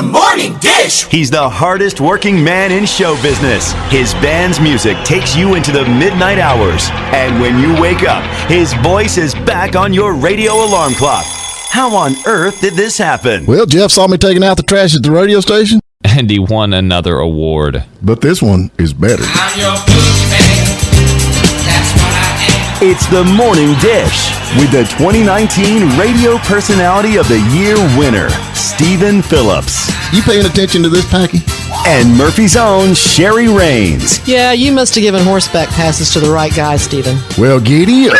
Morning Dish. He's the hardest working man in show business. His band's music takes you into the midnight hours. And when you wake up, his voice is back on your radio alarm clock. How on earth did this happen? Well, Jeff saw me taking out the trash at the radio station. And he won another award. But this one is better. I'm your boogeyman. That's what I am. It's the Morning Dish with the 2019 Radio Personality of the Year winner, Stephen Phillips. You paying attention to this, Packy? And Murphy's own Sherry Raines. Yeah, you must have given horseback passes to the right guy, Stephen. Well, giddy up.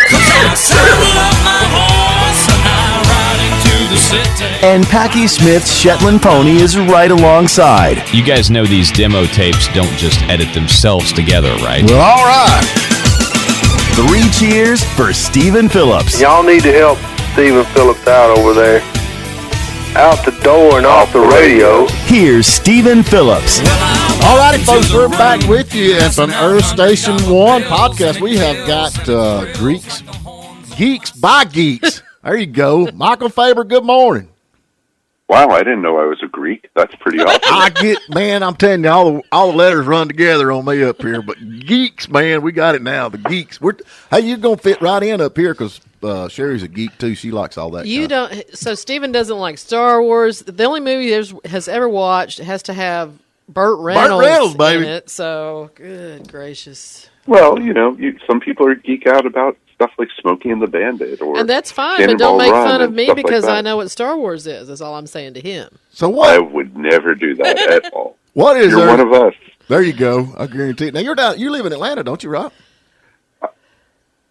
And Packy Smith's Shetland pony is right alongside. You guys know these demo tapes don't just edit themselves together, right? Well, all right. 3 cheers for Stephen Phillips. Y'all need to help Stephen Phillips out over there. Out the door and off the radio. Here's Stephen Phillips. All righty, folks, we're back with you. And from Earth Station 1 podcast, we have got Geeks by Geeks. There you go. Michael Faber, good morning. Wow, I didn't know I was a Greek. That's pretty awesome. I'm telling you, all the letters run together on me up here. But Geeks, man, we got it now. The Geeks. Hey, you're going to fit right in up here because Sherry's a geek, too. She likes all that. You don't. So Stephen doesn't like Star Wars. The only movie he has ever watched has to have Burt Reynolds baby. in it. So, good gracious. Well, some people are geek out about stuff like Smokey and the Bandit, and that's fine, but don't make fun of me because I know what Star Wars is. That's all I'm saying to him. So what? I would never do that at all. What is You're one of us. There you go. I guarantee it. Now you live in Atlanta, don't you, Rob?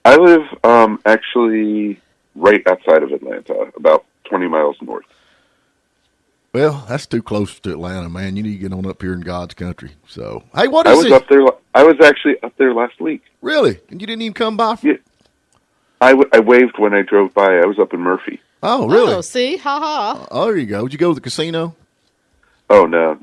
I live actually right outside of Atlanta, about 20 miles north. Well, that's too close to Atlanta, man. You need to get on up here in God's country. So, hey, what is it? I was actually up there last week. Really? And you didn't even come by? Yeah. I waved when I drove by. I was up in Murphy. Oh, really? Oh, see? Ha-ha. Oh, there you go. Did you go to the casino? Oh, no.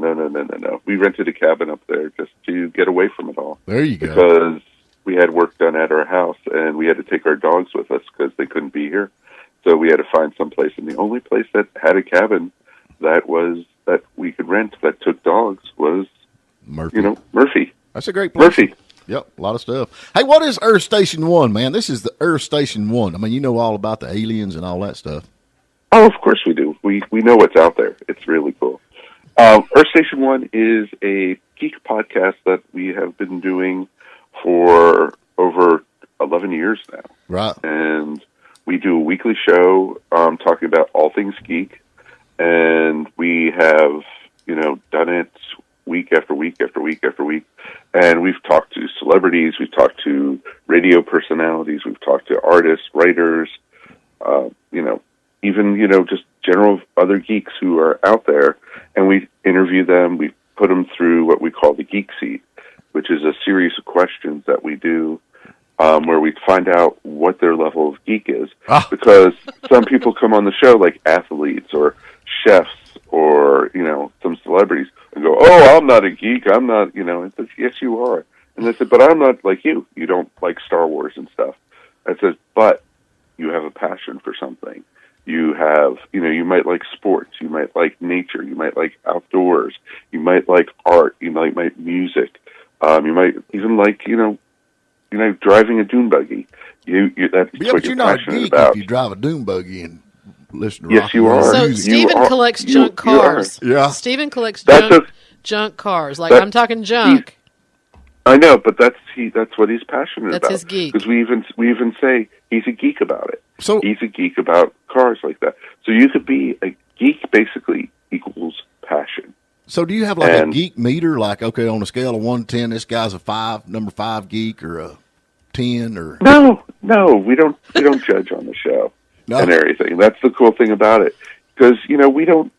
We rented a cabin up there just to get away from it all. There you go. Because we had work done at our house, and we had to take our dogs with us because they couldn't be here. So we had to find some place. And the only place that had a cabin that we could rent that took dogs was Murphy. Murphy. That's a great place. Murphy. Yep, a lot of stuff. Hey, what is Earth Station 1, man? This is the Earth Station 1. I mean, you know all about the aliens and all that stuff. Oh, of course we do. We know what's out there. It's really cool. Earth Station 1 is a geek podcast that we have been doing for over 11 years now. Right. And we do a weekly show talking about all things geek. And we have, done it week after week after week after week. And we've talked to celebrities, we've talked to radio personalities, we've talked to artists, writers, even, just general other geeks who are out there. And we interview them, we put them through what we call the Geek Seat, which is a series of questions that we do where we find out what their level of geek is. Because some people come on the show like athletes or chefs or, some celebrities and go, oh, I'm not a geek. I'm not, and says, yes, you are. And they said, but I'm not like you. You don't like Star Wars and stuff. I said, but you have a passion for something. You have, you might like sports. You might like nature. You might like outdoors. You might like art. You might like music. You might even like, driving a dune buggy. That's what you're not passionate a geek about. if you drive a dune buggy and listen to Yes, rock you and roll. are. So Stephen collects junk cars. Yeah. Stephen collects That's junk cars. Like, I'm talking junk. I know, but that's what he's passionate about. That's his geek. Because we even say he's a geek about it. So he's a geek about cars like that. So you could be a geek basically equals passion. So do you have like a geek meter? Like, okay, on a scale of 1 to 10, this guy's a 5, number 5 geek, or a 10, or no, we don't judge on the show and everything. That's the cool thing about it, because we don't,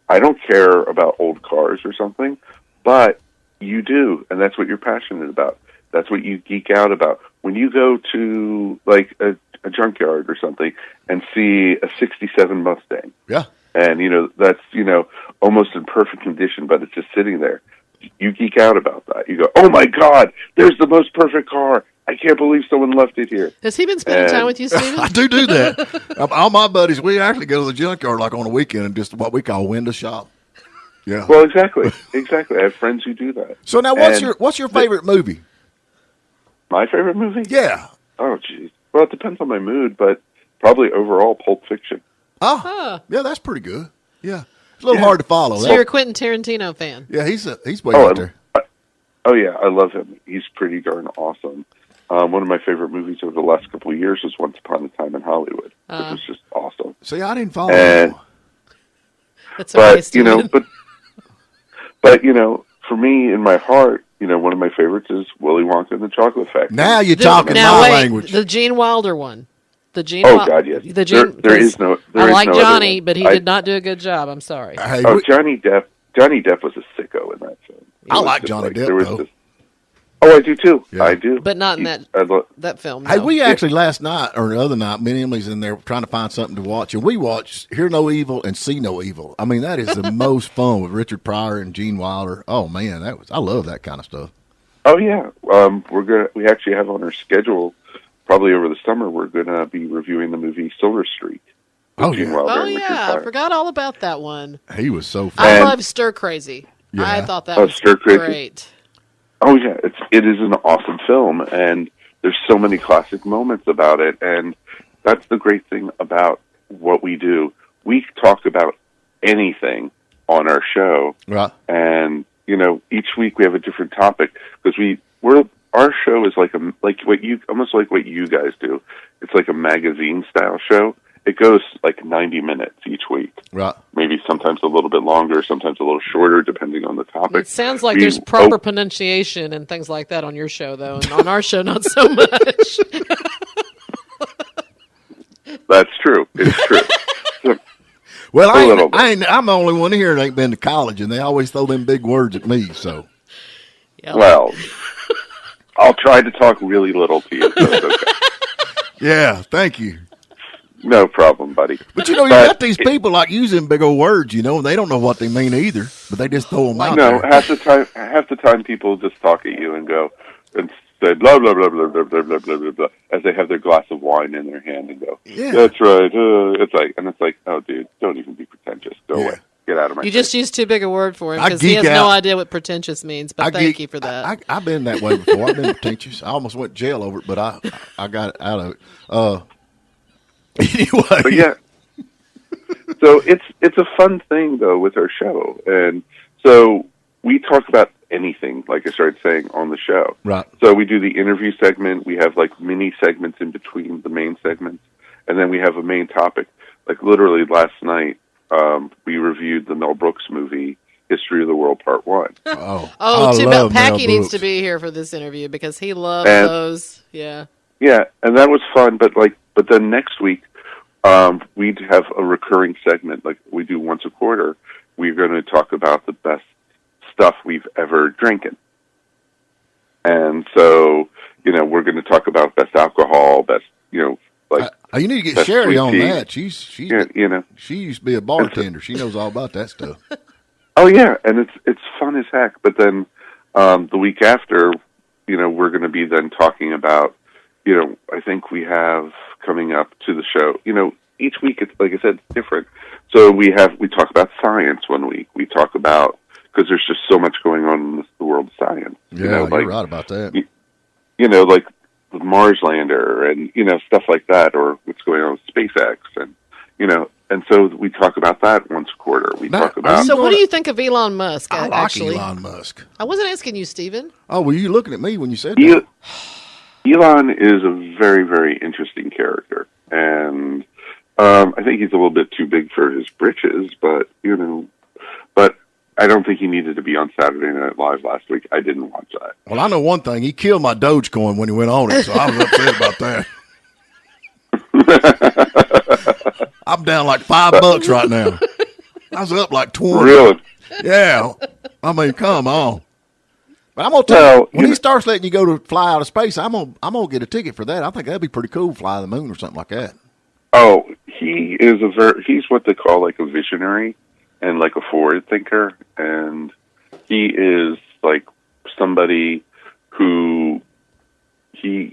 I don't care about old cars or something, but you do, and that's what you're passionate about. That's what you geek out about. When you go to like a junkyard or something and see a '67 Mustang, yeah, and that's almost in perfect condition, but it's just sitting there. You geek out about that. You go, oh my God, there's the most perfect car. I can't believe someone left it here. Has he been spending time with you, Stephen? I do that. All my buddies, we actually go to the junkyard like on a weekend and just what we call window shop. Yeah. Well, exactly. I have friends who do that. So now, what's your favorite movie? My favorite movie? Yeah. Oh, geez. Well, it depends on my mood, but probably overall Pulp Fiction. Oh, yeah, that's pretty good. Yeah. It's a little hard to follow. So you're a Quentin Tarantino fan. Yeah, he's way out there. Oh, yeah, I love him. He's pretty darn awesome. One of my favorite movies over the last couple of years was Once Upon a Time in Hollywood, which was just awesome. See, I didn't follow him. That's okay, But, for me, in my heart, one of my favorites is Willy Wonka and the Chocolate Factory. Now you're talking my language. The Gene Wilder one. God, yes. There is no. I like Johnny, but he did not do a good job. I'm sorry. Johnny Depp. Johnny Depp was a sicko in that film. I like Johnny Depp, though. I do too. Yeah. I do. But not in that film. No. Hey, we actually last night or the other night, me and Emily's in there trying to find something to watch, and we watched Hear No Evil and See No Evil. I mean, that is the most fun with Richard Pryor and Gene Wilder. Oh man, I love that kind of stuff. Oh yeah, we actually have on our schedule probably over the summer. We're gonna be reviewing the movie Silver Streak. Gene Wilder and Richard Pryor. I forgot all about that one. He was so fun. I love Stir Crazy. Yeah. I thought that was great. Oh yeah, it is an awesome film, and there's so many classic moments about it, and that's the great thing about what we do. We talk about anything on our show, right? And each week we have a different topic because our show is almost like what you guys do. It's like a magazine style show. It goes like 90 minutes each week. Right. Maybe sometimes a little bit longer, sometimes a little shorter, depending on the topic. It sounds like there's proper pronunciation and things like that on your show, though, and on our show, not so much. That's true. It's true. Well, I'm the only one here that ain't been to college, and they always throw them big words at me. So, Yep. Well, I'll try to talk really little to you. So it's okay. Yeah, thank you. No problem, buddy. But you got these people like using big old words, and they don't know what they mean either, but they just throw them out there. half the time people just talk at you and go and say blah blah blah blah blah blah blah blah blah blah as they have their glass of wine in their hand and go, yeah, that's right. It's like, oh, dude, don't even be pretentious. Go away. Get out of my face. You just used too big a word for him because he has no idea what pretentious means. But thank you for that. I've been that way before. I've been pretentious. I almost went to jail over it, but I got out of it. Anyway, but yeah. So it's a fun thing though with our show, and so we talk about anything, like I started saying on the show. Right. So we do the interview segment. We have like mini segments in between the main segments, and then we have a main topic. Like literally last night, we reviewed the Mel Brooks movie History of the World Part 1. Too bad Packy needs to be here for this interview because he loves those. Yeah. Yeah, and that was fun. But then next week, we'd have a recurring segment like we do once a quarter. We're going to talk about the best stuff we've ever drinking. And so, we're going to talk about best alcohol, best, like. You need to get Sherry on that. She used to be a bartender. She knows all about that stuff. Oh yeah, and it's fun as heck. But then the week after, we're going to be then talking about, I think we have coming up to the show. Each week it's like I said, it's different. So we talk about science one week. We talk about because there's just so much going on in the world of science. Yeah, you're right about that. Like the Mars lander and stuff like that, or what's going on with SpaceX, and so we talk about that once a quarter. Talk about. So, what do you think of Elon Musk? I like Elon Musk. I wasn't asking you, Stephen. Oh, were you looking at me when you said that? Elon is a very, very interesting character, and I think he's a little bit too big for his britches, but I don't think he needed to be on Saturday Night Live last week. I didn't watch that. Well, I know one thing. He killed my Dogecoin when he went on it, so I was upset about that. I'm down like $5 right now. I was up like 20. Really? Yeah. I mean, come on. But I'm gonna tell you, when he starts letting you go to fly out of space, I'm gonna get a ticket for that. I think that'd be pretty cool, fly the moon or something like that. Oh, he is he's what they call like a visionary and like a forward thinker, and he is like somebody who he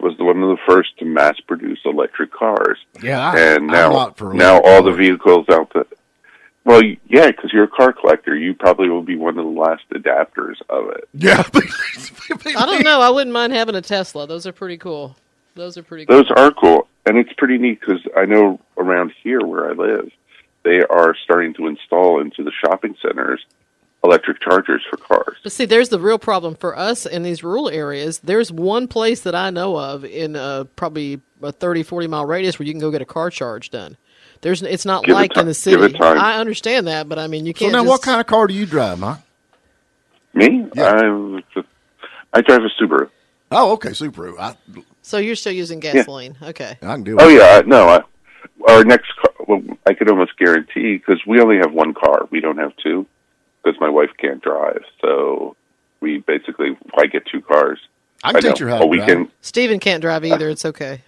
was one of the first to mass produce electric cars. Yeah, and now all the vehicles out there. Well, yeah, because you're a car collector. You probably will be one of the last adapters of it. Yeah. I don't know. I wouldn't mind having a Tesla. Those are pretty cool. Those are cool. And it's pretty neat because I know around here where I live, they are starting to install into the shopping centers electric chargers for cars. But see, there's the real problem for us in these rural areas. There's one place that I know of in probably a 30, 40-mile radius where you can go get a car charge done. It's not like in the city. Give it time. I understand that, but I mean, you can't. So now, what kind of car do you drive, Mike? Me? Yeah. I drive a Subaru. Oh, okay, Subaru. So you're still using gasoline? Yeah. Okay. I can do it. Oh, yeah. No, our next car, well, I could almost guarantee, because we only have one car. We don't have two, because my wife can't drive. So we basically, I get two cars. I can teach her how to drive. Stephen can't drive either. It's okay.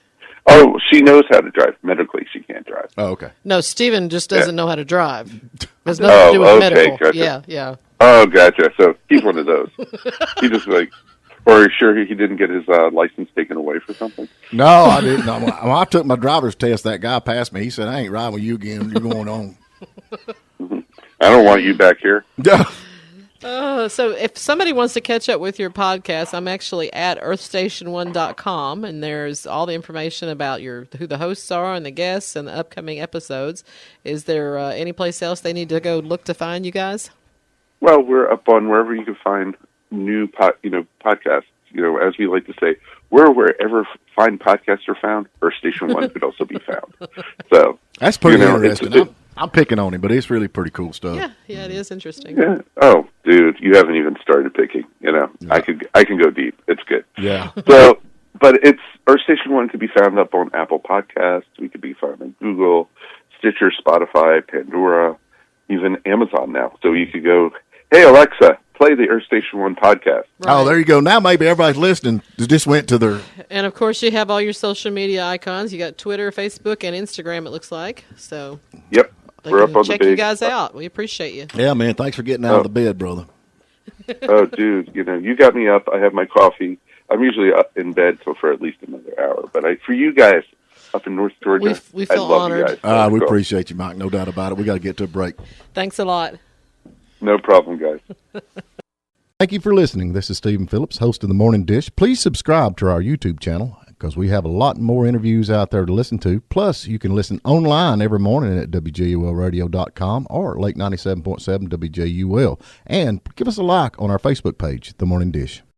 Oh, she knows how to drive. Medically, she can't drive. Oh, okay. No, Stephen just doesn't know how to drive. Has nothing to do with medical. Gotcha. Yeah. Oh, gotcha. So he's one of those. He just or are you sure he didn't get his license taken away for something? No, I didn't. When I took my driver's test, that guy passed me. He said, I ain't riding with you again. You're going on. I don't want you back here. So if somebody wants to catch up with your podcast, I'm actually at earthstation1.com, and there's all the information about who the hosts are and the guests and the upcoming episodes. Is there any place else they need to go look to find you guys? Well, we're up on wherever you can find new podcasts. As we like to say, we're wherever fine podcasts are found, Earth Station 1 could also be found. So that's pretty interesting. I'm picking on him, but it's really pretty cool stuff. Yeah, it is interesting. Yeah. Oh, dude, you haven't even started picking. Yeah. I can go deep. It's good. Yeah. So, but Earth Station 1 could be found up on Apple Podcasts. We could be found on Google, Stitcher, Spotify, Pandora, even Amazon now. So you could go, hey, Alexa, play the Earth Station 1 podcast. Right. Oh, there you go. Now maybe everybody's listening. Just went to their... And, of course, you have all your social media icons. You got Twitter, Facebook, and Instagram, it looks like. So... Yep. We're up on check the you guys out. We appreciate you. Yeah, man. Thanks for getting out of the bed, brother. Oh, dude, you got me up. I have my coffee. I'm usually up in bed for at least another hour. But for you guys up in North Georgia, we feel I love honored. you guys. We appreciate you, Mike. No doubt about it. We got to get to a break. Thanks a lot. No problem, guys. Thank you for listening. This is Stephen Phillips, host of The Morning Dish. Please subscribe to our YouTube channel because we have a lot more interviews out there to listen to. Plus, you can listen online every morning at WJULradio.com or Lake 97.7 WJUL. And give us a like on our Facebook page, The Morning Dish.